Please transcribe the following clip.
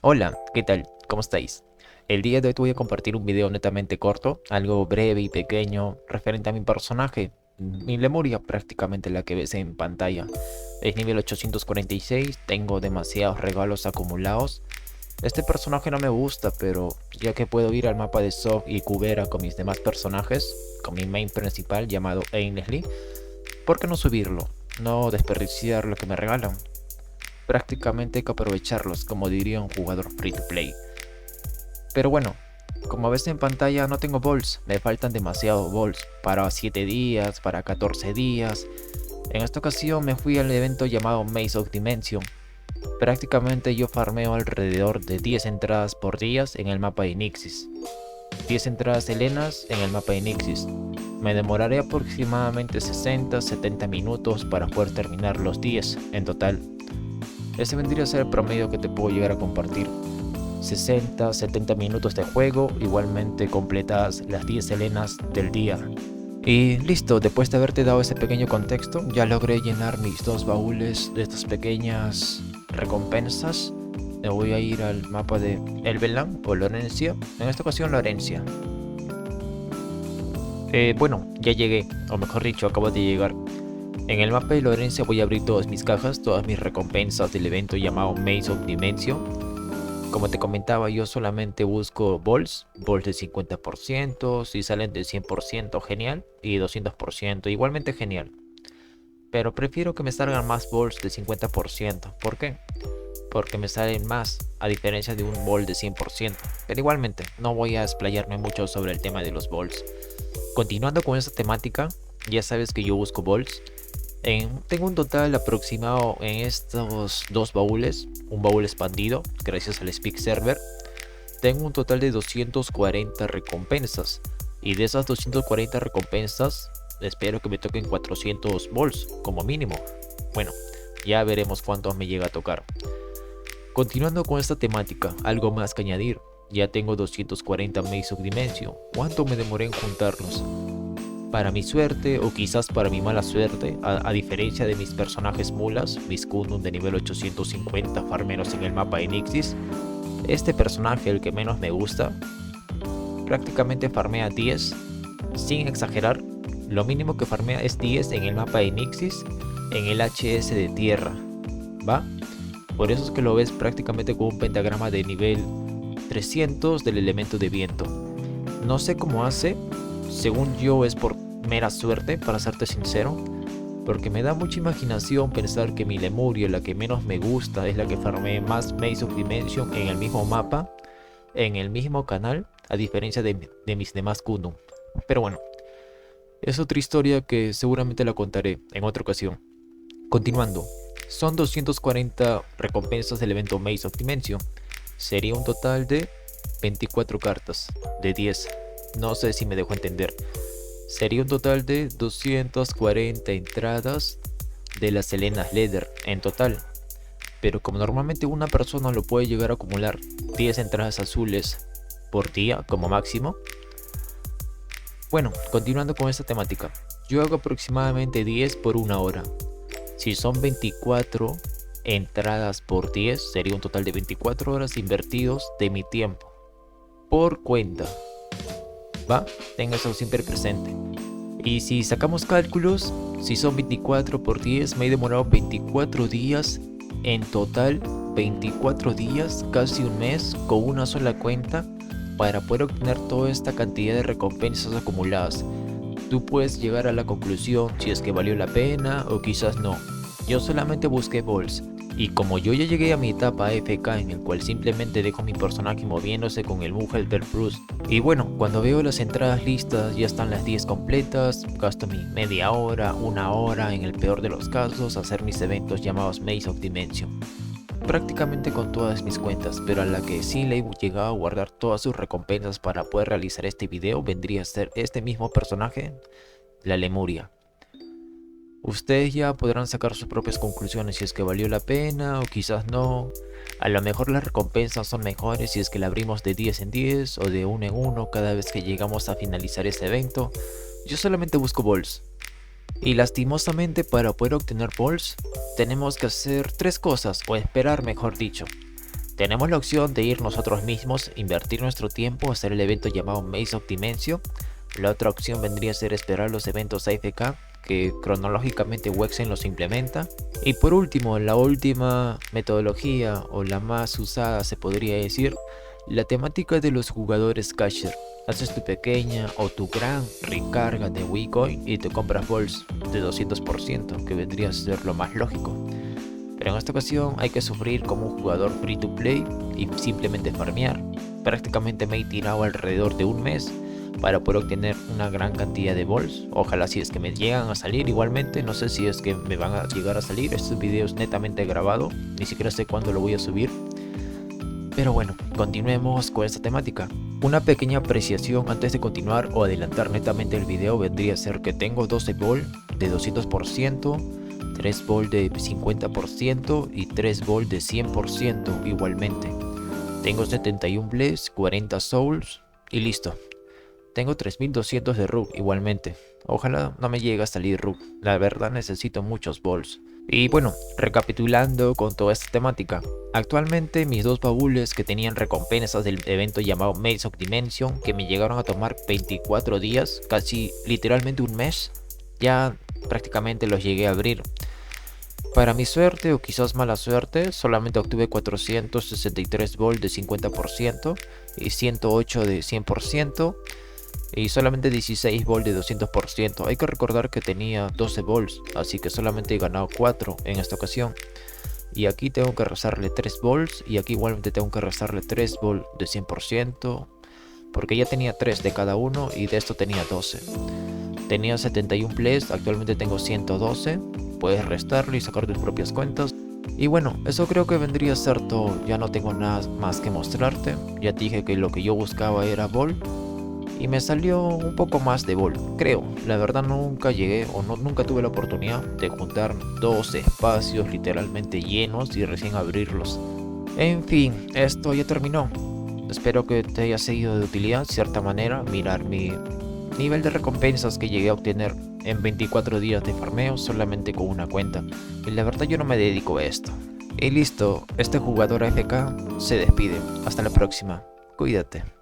Hola, ¿qué tal? ¿Cómo estáis? El día de hoy te voy a compartir un video netamente corto, algo breve y pequeño, referente a mi personaje, mi Lemuria, prácticamente la que ves en pantalla. Es nivel 846, tengo demasiados regalos acumulados. Este personaje no me gusta, pero ya que puedo ir al mapa de Zog y Cubera con mis demás personajes, con mi main principal llamado Ainsley, ¿por qué no subirlo? No desperdiciar lo que me regalan. Prácticamente hay que aprovecharlos, como diría un jugador free to play. Pero bueno, como ves en pantalla no tengo balls, me faltan demasiados balls para 7 días, para 14 días. En esta ocasión me fui al evento llamado Maze of Dimension. Prácticamente yo farmeo alrededor de 10 entradas por día en el mapa de Nixis. 10 entradas helenas en el mapa de Nixis. Me demoraré aproximadamente 60-70 minutos para poder terminar los 10 en total. Ese vendría a ser el promedio que te puedo llegar a compartir. 60-70 minutos de juego, igualmente completas las 10 helenas del día. Y listo, después de haberte dado ese pequeño contexto, ya logré llenar mis dos baúles de estas pequeñas recompensas. Me voy a ir al mapa de Elveland o Lorencia, en esta ocasión Lorencia. Bueno, ya llegué, o mejor dicho, acabo de llegar. En el mapa de Lorencia voy a abrir todas mis cajas, todas mis recompensas del evento llamado Maze of Dimension. Como te comentaba, yo solamente busco balls de 50%, si salen de 100% genial, y 200% igualmente genial. Pero prefiero que me salgan más balls de 50%, ¿por qué? Porque me salen más, a diferencia de un ball de 100%. Pero igualmente, no voy a explayarme mucho sobre el tema de los balls. Continuando con esta temática, ya sabes que yo busco balls. Tengo un total aproximado en estos dos baúles, un baúl expandido gracias al Speak Server. Tengo un total de 240 recompensas y de esas 240 recompensas espero que me toquen 400 balls como mínimo. Bueno, ya veremos cuántos me llega a tocar. Continuando con esta temática, algo más que añadir. Ya tengo 240 Maze of Dimension. ¿Cuánto me demoré en juntarlos? Para mi suerte o quizás para mi mala suerte, a diferencia de mis personajes mulas, mis Kundun de nivel 850 farmeros en el mapa de Nixis, este personaje, el que menos me gusta, prácticamente farmea 10, sin exagerar, lo mínimo que farmea es 10 en el mapa de Nixis, en el HS de tierra, ¿va? Por eso es que lo ves prácticamente con un pentagrama de nivel 300 del elemento de viento. No sé cómo hace, según yo es por mera suerte, para serte sincero, porque me da mucha imaginación pensar que mi Lemuria, la que menos me gusta, es la que farmee más Maze of Dimension en el mismo mapa, en el mismo canal, a diferencia de mis demás Kundun. Pero bueno, es otra historia que seguramente la contaré en otra ocasión. Continuando, son 240 recompensas del evento Maze of Dimension. Sería un total de 24 cartas, de 10. No sé si me dejo entender. Sería un total de 240 entradas de las Helenas Leather en total. Pero como normalmente una persona lo puede llegar a acumular 10 entradas azules por día como máximo. Bueno, continuando con esta temática. Yo hago aproximadamente 10 por una hora. Si son 24 entradas por 10, sería un total de 24 horas invertidos de mi tiempo. Por cuenta. ¿Va? Tenga eso siempre presente. Y si sacamos cálculos, si son 24 por 10, me he demorado 24 días en total, 24 días, casi un mes, con una sola cuenta, para poder obtener toda esta cantidad de recompensas acumuladas. Tú puedes llegar a la conclusión si es que valió la pena o quizás no. Yo solamente busqué balls. Y como yo ya llegué a mi etapa AFK en el cual simplemente dejo mi personaje moviéndose con el Mugelberg Plus. Y bueno, cuando veo las entradas listas ya están las 10 completas, gasto mi media hora, una hora en el peor de los casos a hacer mis eventos llamados Maze of Dimension. Prácticamente con todas mis cuentas, pero a la que sí le he llegado a guardar todas sus recompensas para poder realizar este video vendría a ser este mismo personaje, la Lemuria. Ustedes ya podrán sacar sus propias conclusiones si es que valió la pena o quizás no. A lo mejor las recompensas son mejores si es que la abrimos de 10 en 10 o de 1 en 1 cada vez que llegamos a finalizar este evento. Yo solamente busco balls. Y lastimosamente para poder obtener balls tenemos que hacer tres cosas, o esperar mejor dicho. Tenemos la opción de ir nosotros mismos, invertir nuestro tiempo, hacer el evento llamado Maze of Dimension. La otra opción vendría a ser esperar los eventos AFK, que cronológicamente Wexen los implementa. Y por último, la última metodología, o la más usada se podría decir, la temática de los jugadores casher. Haces tu pequeña o tu gran recarga de Bitcoin y te compras balls de 200%, que vendría a ser lo más lógico. Pero en esta ocasión hay que sufrir como un jugador free to play y simplemente farmear. Prácticamente me he tirado alrededor de un mes para poder obtener una gran cantidad de balls. Ojalá si es que me llegan a salir igualmente, no sé si es que me van a llegar a salir. Este video es netamente grabado, ni siquiera sé cuándo lo voy a subir. Pero bueno, continuemos con esta temática. Una pequeña apreciación antes de continuar o adelantar netamente el video vendría a ser que tengo 12 balls de 200%, 3 balls de 50% y 3 balls de 100% igualmente. Tengo 71 bless, 40 souls y listo. Tengo 3200 de Rug igualmente. Ojalá no me llegue a salir Rug. La verdad necesito muchos balls. Y bueno, recapitulando con toda esta temática. Actualmente mis dos baúles que tenían recompensas del evento llamado Maze of Dimension, que me llegaron a tomar 24 días, casi literalmente un mes, ya prácticamente los llegué a abrir. Para mi suerte o quizás mala suerte, solamente obtuve 463 balls de 50% y 108 de 100%. Y solamente 16 balls de 200%. Hay que recordar que tenía 12 balls, así que solamente he ganado 4 en esta ocasión. Y aquí tengo que rezarle 3 balls y aquí igualmente tengo que rezarle 3 balls de 100%, porque ya tenía 3 de cada uno y de esto tenía 12. Tenía 71 plays, actualmente tengo 112. Puedes restarlo y sacar tus propias cuentas. Y bueno, eso creo que vendría a ser todo. Ya no tengo nada más que mostrarte. Ya te dije que lo que yo buscaba era ball y me salió un poco más de ball, creo. La verdad nunca llegué o nunca tuve la oportunidad de juntar dos espacios literalmente llenos y recién abrirlos. En fin, esto ya terminó. Espero que te haya sido de utilidad de cierta manera mirar mi nivel de recompensas que llegué a obtener en 24 días de farmeo solamente con una cuenta. Y la verdad yo no me dedico a esto. Y listo, este jugador AFK se despide. Hasta la próxima. Cuídate.